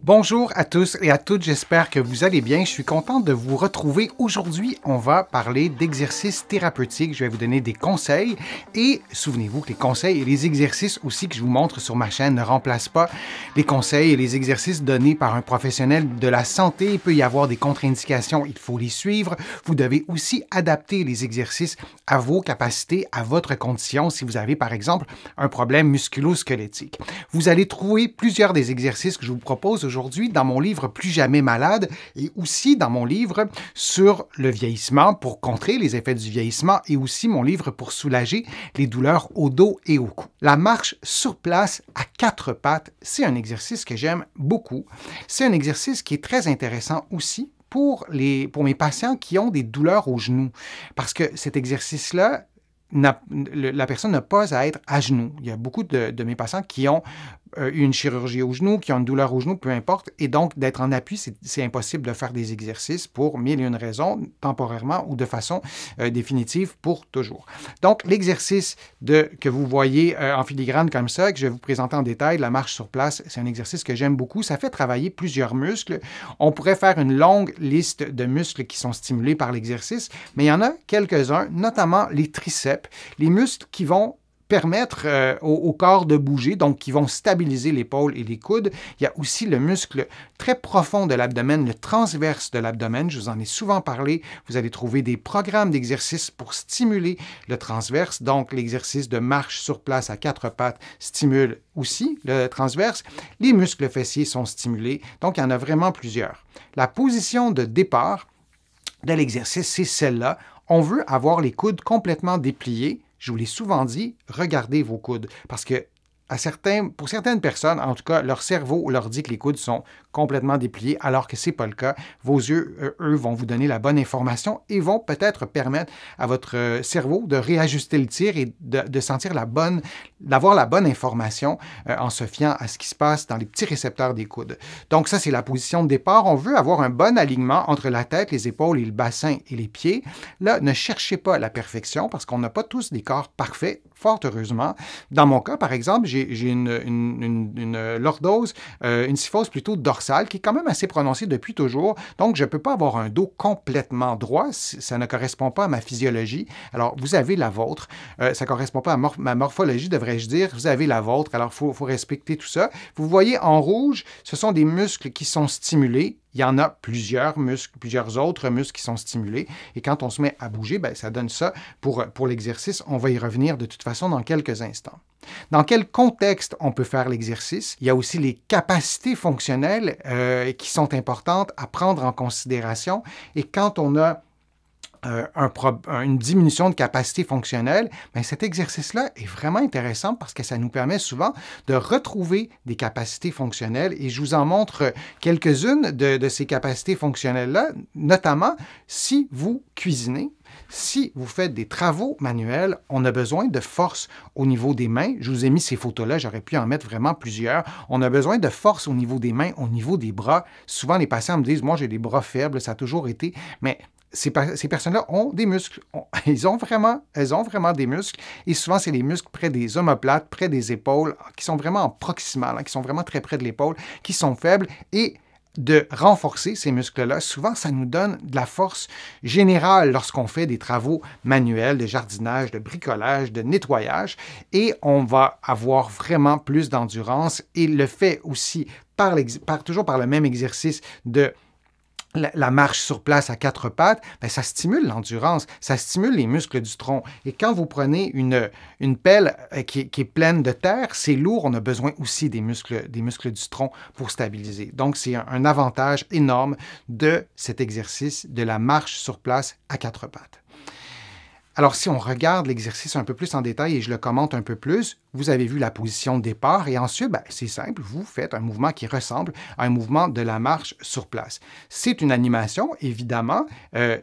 Bonjour à tous et à toutes, j'espère que vous allez bien. Je suis content de vous retrouver. Aujourd'hui, on va parler d'exercices thérapeutiques. Je vais vous donner des conseils et souvenez-vous que les conseils et les exercices aussi que je vous montre sur ma chaîne ne remplacent pas les conseils et les exercices donnés par un professionnel de la santé. Il peut y avoir des contre-indications, il faut les suivre. Vous devez aussi adapter les exercices à vos capacités, à votre condition. Si vous avez par exemple un problème musculo-squelettique, vous allez trouver plusieurs des exercices que je vous propose aujourd'hui dans mon livre Plus jamais malade et aussi dans mon livre sur le vieillissement pour contrer les effets du vieillissement et aussi mon livre pour soulager les douleurs au dos et au cou. La marche sur place à quatre pattes, c'est un exercice que j'aime beaucoup. C'est un exercice qui est très intéressant aussi pour mes patients qui ont des douleurs aux genoux parce que cet exercice-là, la personne n'a pas à être à genoux. Il y a beaucoup de mes patients qui ont eu une chirurgie au genou, qui ont une douleur au genou, peu importe, et donc d'être en appui, c'est impossible de faire des exercices pour mille et une raisons, temporairement ou de façon définitive pour toujours. Donc, l'exercice que vous voyez en filigrane comme ça, que je vais vous présenter en détail, la marche sur place, c'est un exercice que j'aime beaucoup. Ça fait travailler plusieurs muscles. On pourrait faire une longue liste de muscles qui sont stimulés par l'exercice, mais il y en a quelques-uns, notamment les triceps, les muscles qui vont permettre au corps de bouger, donc qui vont stabiliser l'épaule et les coudes. Il y a aussi le muscle très profond de l'abdomen, le transverse de l'abdomen. Je vous en ai souvent parlé. Vous allez trouver des programmes d'exercices pour stimuler le transverse. Donc, l'exercice de marche sur place à quatre pattes stimule aussi le transverse. Les muscles fessiers sont stimulés. Donc, il y en a vraiment plusieurs. La position de départ de l'exercice, c'est celle-là. On veut avoir les coudes complètement dépliés. Je vous l'ai souvent dit, regardez vos coudes, parce que pour certaines personnes, en tout cas, leur cerveau leur dit que les coudes sont complètement dépliés, alors que ce n'est pas le cas. Vos yeux, eux, vont vous donner la bonne information et vont peut-être permettre à votre cerveau de réajuster le tir et de sentir d'avoir la bonne information en se fiant à ce qui se passe dans les petits récepteurs des coudes. Donc ça, c'est la position de départ. On veut avoir un bon alignement entre la tête, les épaules et le bassin et les pieds. Là, ne cherchez pas la perfection parce qu'on n'a pas tous des corps parfaits, fort heureusement. Dans mon cas, par exemple, j'ai une lordose, une syphose plutôt dorsale qui est quand même assez prononcée depuis toujours. Donc, je ne peux pas avoir un dos complètement droit. Ça ne correspond pas à ma physiologie. Alors, vous avez la vôtre. Ça ne correspond pas à ma morphologie, devrais-je dire. Vous avez la vôtre. Alors, il faut respecter tout ça. Vous voyez en rouge, ce sont des muscles qui sont stimulés. Il y en a plusieurs muscles, plusieurs autres muscles qui sont stimulés. Et quand on se met à bouger, bien, ça donne ça pour l'exercice. On va y revenir de toute façon dans quelques instants. Dans quel contexte on peut faire l'exercice? Il y a aussi les capacités fonctionnelles qui sont importantes à prendre en considération. Et quand on a une diminution de capacité fonctionnelle, bien, cet exercice-là est vraiment intéressant parce que ça nous permet souvent de retrouver des capacités fonctionnelles et je vous en montre quelques-unes de ces capacités fonctionnelles-là, notamment si vous cuisinez. Si vous faites des travaux manuels, on a besoin de force au niveau des mains. Je vous ai mis ces photos-là, j'aurais pu en mettre vraiment plusieurs. On a besoin de force au niveau des mains, au niveau des bras. Souvent, les patients me disent, moi, j'ai des bras faibles, ça a toujours été, mais ces personnes-là ont des muscles. Elles ont vraiment des muscles. Et souvent, c'est les muscles près des omoplates, près des épaules, qui sont vraiment en proximal, qui sont vraiment très près de l'épaule, qui sont faibles. Et de renforcer ces muscles-là, souvent, ça nous donne de la force générale lorsqu'on fait des travaux manuels, de jardinage, de bricolage, de nettoyage. Et on va avoir vraiment plus d'endurance. Et le fait aussi, toujours par le même exercice de la marche sur place à quatre pattes, bien, ça stimule l'endurance, ça stimule les muscles du tronc. Et quand vous prenez une pelle qui est pleine de terre, c'est lourd, on a besoin aussi des muscles du tronc pour stabiliser. Donc, c'est un avantage énorme de cet exercice de la marche sur place à quatre pattes. Alors, si on regarde l'exercice un peu plus en détail et je le commente un peu plus, vous avez vu la position de départ et ensuite, bien, c'est simple, vous faites un mouvement qui ressemble à un mouvement de la marche sur place. C'est une animation, évidemment,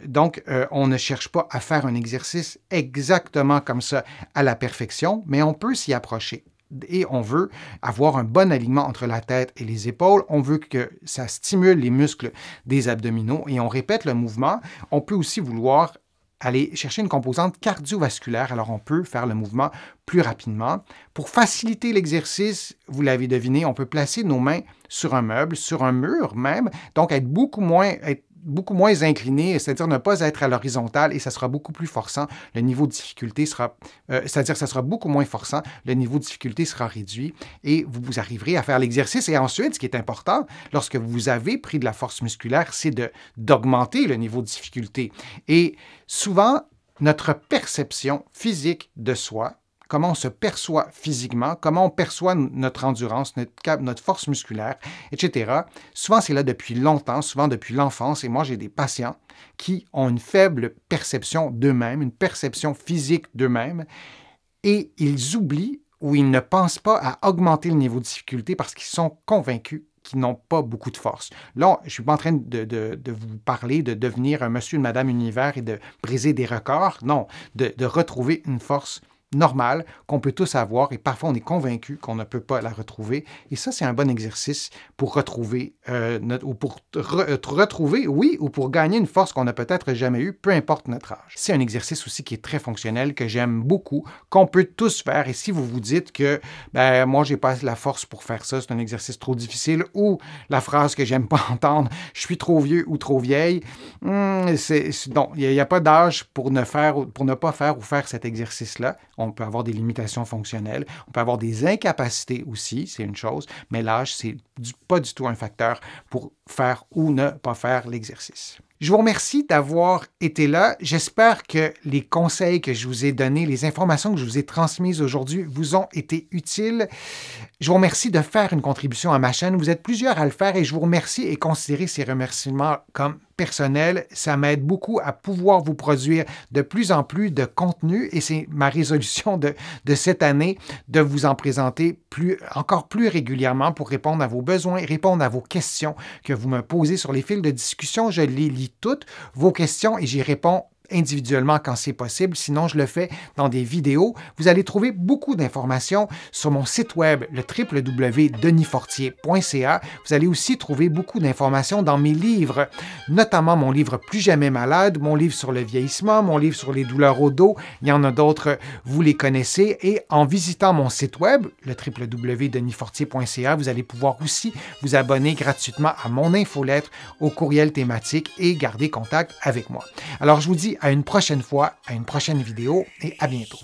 donc on ne cherche pas à faire un exercice exactement comme ça à la perfection, mais on peut s'y approcher. Et on veut avoir un bon alignement entre la tête et les épaules. On veut que ça stimule les muscles des abdominaux et on répète le mouvement. On peut aussi vouloir aller chercher une composante cardiovasculaire. Alors, on peut faire le mouvement plus rapidement. Pour faciliter l'exercice, vous l'avez deviné, on peut placer nos mains sur un meuble, sur un mur même, donc être beaucoup moins incliné, c'est-à-dire ne pas être à l'horizontale et ça sera beaucoup plus forçant. Le niveau de difficulté sera, c'est-à-dire que ça sera beaucoup moins forçant, le niveau de difficulté sera réduit et vous arriverez à faire l'exercice. Et ensuite, ce qui est important, lorsque vous avez pris de la force musculaire, c'est d'augmenter le niveau de difficulté. Et souvent, notre perception physique de soi, comment on se perçoit physiquement, comment on perçoit notre endurance, notre force musculaire, etc. Souvent, c'est là depuis longtemps, souvent depuis l'enfance. Et moi, j'ai des patients qui ont une faible perception d'eux-mêmes, une perception physique d'eux-mêmes, et ils oublient ou ils ne pensent pas à augmenter le niveau de difficulté parce qu'ils sont convaincus qu'ils n'ont pas beaucoup de force. Là, je ne suis pas en train de vous parler de devenir un monsieur, une madame univers et de briser des records. Non, de retrouver une force normale qu'on peut tous avoir et parfois on est convaincu qu'on ne peut pas la retrouver. Et ça, c'est un bon exercice pour retrouver, oui, ou pour gagner une force qu'on n'a peut-être jamais eue, peu importe notre âge. C'est un exercice aussi qui est très fonctionnel, que j'aime beaucoup, qu'on peut tous faire. Et si vous vous dites que, moi, j'ai pas la force pour faire ça, c'est un exercice trop difficile, ou la phrase que j'aime pas entendre, je suis trop vieux ou trop vieille, non, il n'y a pas d'âge pour ne pas faire ou faire cet exercice-là. On peut avoir des limitations fonctionnelles, on peut avoir des incapacités aussi, c'est une chose, mais l'âge, c'est pas du tout un facteur pour faire ou ne pas faire l'exercice. Je vous remercie d'avoir été là. J'espère que les conseils que je vous ai donnés, les informations que je vous ai transmises aujourd'hui vous ont été utiles. Je vous remercie de faire une contribution à ma chaîne. Vous êtes plusieurs à le faire et je vous remercie et considérez ces remerciements comme personnels. Ça m'aide beaucoup à pouvoir vous produire de plus en plus de contenu et c'est ma résolution de cette année de vous en présenter encore plus régulièrement pour répondre à vos besoins, répondre à vos questions que vous me posez sur les fils de discussion. Je les lis toutes, vos questions, et j'y réponds individuellement quand c'est possible. Sinon, je le fais dans des vidéos. Vous allez trouver beaucoup d'informations sur mon site web, le www.denisfortier.ca. Vous allez aussi trouver beaucoup d'informations dans mes livres, notamment mon livre Plus jamais malade, mon livre sur le vieillissement, mon livre sur les douleurs au dos. Il y en a d'autres, vous les connaissez. Et en visitant mon site web, le www.denisfortier.ca, vous allez pouvoir aussi vous abonner gratuitement à mon infolettre, au courriel thématique et garder contact avec moi. Alors, je vous dis à une prochaine fois, à une prochaine vidéo et à bientôt.